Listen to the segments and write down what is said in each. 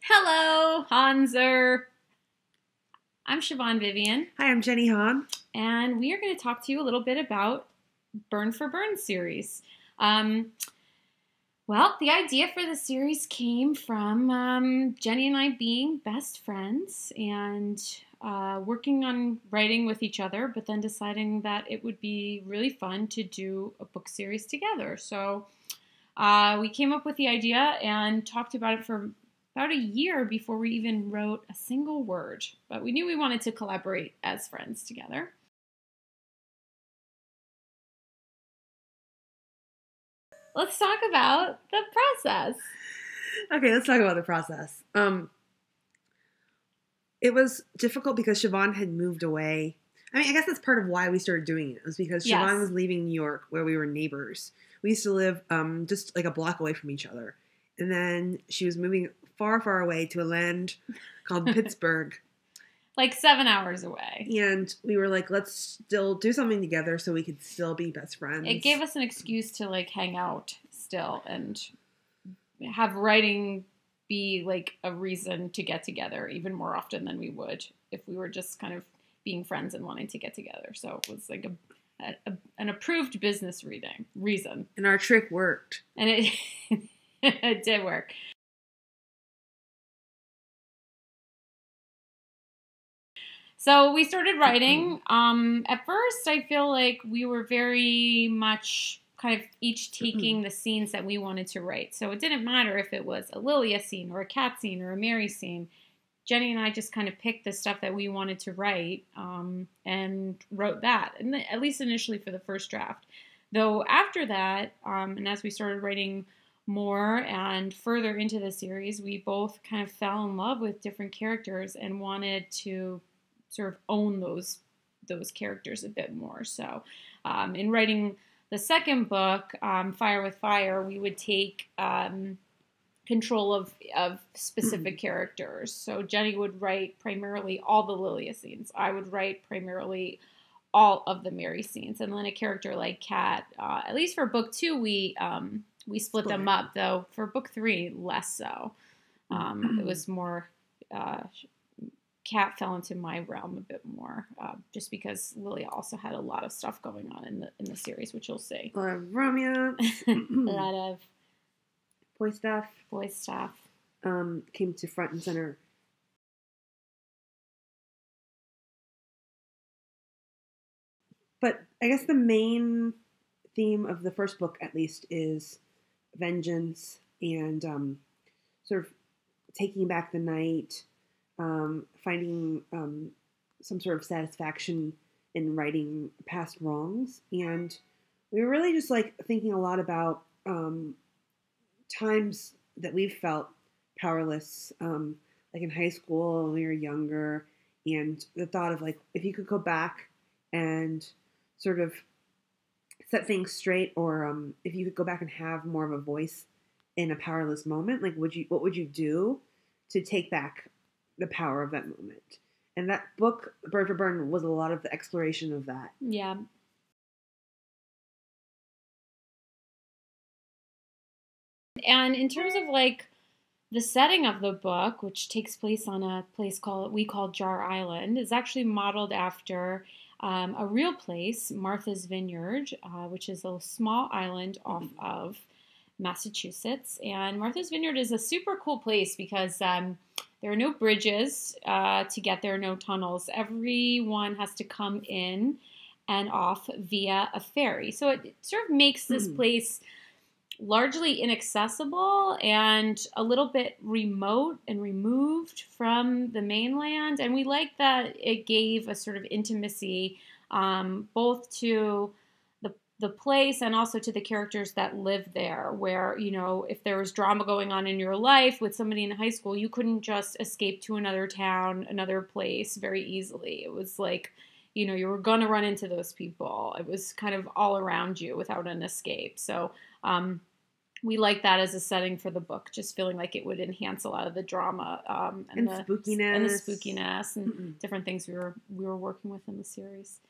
Hello, Hanser. I'm Siobhan Vivian, Hi, I'm Jenny Hahn. and we are going to talk to you a little bit about Burn for Burn series. Well, the idea for the series came from Jenny and I being best friends and working on writing with each other, but then deciding that it would be really fun to do a book series together. So we came up with the idea and talked about it for about a year before we even wrote a single word. But we knew we wanted to collaborate as friends together. Let's talk about the process. Okay, let's talk about the process. It was difficult because Siobhan had moved away. I mean, I guess that's part of why we started doing it. It was because Siobhan was leaving New York, where we were neighbors. We used to live just like a block away from each other. And then she was moving far, far away to a land called Pittsburgh. Like 7 hours away. And we were like, let's still do something together so we could still be best friends. It gave us an excuse to like hang out still and have writing be like a reason to get together even more often than we would if we were just kind of being friends and wanting to get together. So it was like an approved business reason. And our trick worked. And it it did work. So we started writing. At first, I feel like we were very much kind of each taking the scenes that we wanted to write. So it didn't matter if it was a Lilia scene or a Kat scene or a Mary scene. Jenny and I just kind of picked the stuff that we wanted to write and wrote that, and at least initially for the first draft. Though after that, and as we started writing more and further into the series, we both kind of fell in love with different characters and wanted to sort of own those characters a bit more. So in writing the second book, Fire with Fire, we would take control of specific characters. So Jenny would write primarily all the Lilia scenes. I would write primarily all of the Mary scenes. And then a character like Kat, at least for book 2, we split them up, though for book 3, less so. It was more... Kat fell into my realm a bit more, just because Lilia also had a lot of stuff going on in the series, which you'll see. A lot of romance. A lot of boy stuff. Came to front and center. But I guess the main theme of the first book, at least, is vengeance and sort of taking back the night. Finding some sort of satisfaction in righting past wrongs. And we were really just like thinking a lot about times that we've felt powerless, like in high school when we were younger, and the thought of like, if you could go back and sort of set things straight, or if you could go back and have more of a voice in a powerless moment, like what would you do to take back the power of that moment? And that book, Burn for Burn, was a lot of the exploration of that. Yeah. And in terms of like the setting of the book, which takes place on a place we call Jar Island, is actually modeled after a real place, Martha's Vineyard, which is a small island off of Massachusetts. And Martha's Vineyard is a super cool place because there are no bridges to get there, no tunnels. Everyone has to come in and off via a ferry. So it sort of makes this place largely inaccessible and a little bit remote and removed from the mainland. And we like that it gave a sort of intimacy both to the place and also to the characters that live there, where, you know, if there was drama going on in your life with somebody in high school, you couldn't just escape to another town, another place very easily. It was like, you know, you were going to run into those people. It was kind of all around you without an escape. So we like that as a setting for the book, just feeling like it would enhance a lot of the drama and the spookiness and different things we were working with in the series.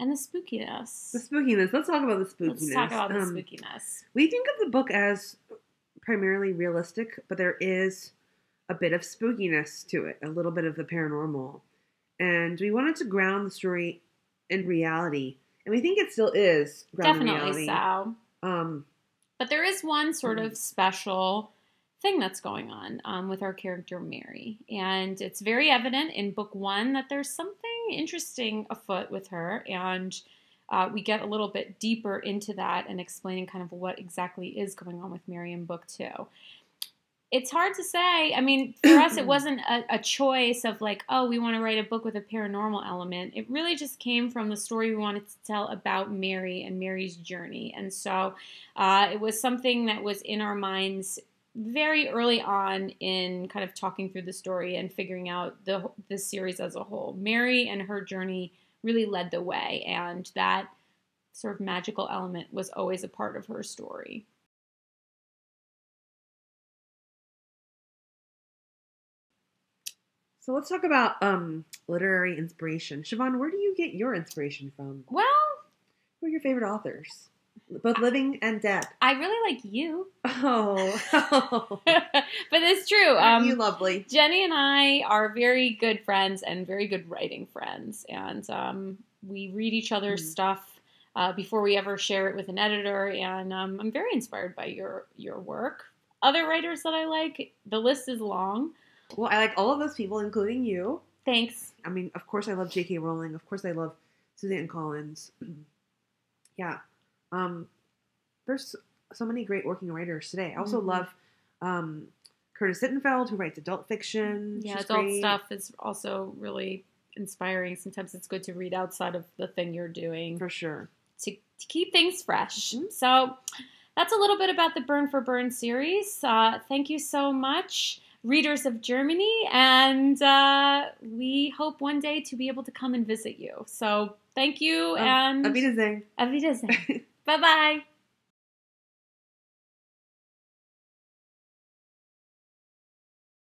And the spookiness. The spookiness. Let's talk about the spookiness. Let's talk about the spookiness. We think of the book as primarily realistic, but there is a bit of spookiness to it, a little bit of the paranormal. And we wanted to ground the story in reality. And we think it still is grounded in reality. Definitely so. But there is one sort of special thing that's going on with our character Mary. And it's very evident in book 1 that there's something interesting afoot with her. And we get a little bit deeper into that and explaining kind of what exactly is going on with Mary in book 2. It's hard to say. I mean, for us, it wasn't a choice of like, oh, we want to write a book with a paranormal element. It really just came from the story we wanted to tell about Mary and Mary's journey. And so it was something that was in our minds very early on in kind of talking through the story and figuring out the series as a whole. Mary and her journey really led the way, and that sort of magical element was always a part of her story. So let's talk about literary inspiration. Siobhan, where do you get your inspiration from? Well, who are your favorite authors? Both living and dead. I really like you. Oh. But it's true. Aren't you lovely? Jenny and I are very good friends and very good writing friends. And we read each other's stuff before we ever share it with an editor. And I'm very inspired by your work. Other writers that I like, the list is long. Well, I like all of those people, including you. Thanks. I mean, of course I love J.K. Rowling. Of course I love Suzanne Collins. Yeah. There's so many great working writers today. I also love Curtis Sittenfeld, who writes adult fiction. Yeah, She's adult great. stuff is also really inspiring. Sometimes it's good to read outside of the thing you're doing. For sure. To keep things fresh. So that's a little bit about the Burn for Burn series. Thank you so much, readers of Germany, and we hope one day to be able to come and visit you. So thank you, and Auf Wiedersehen. Auf Wiedersehen. Bye-bye.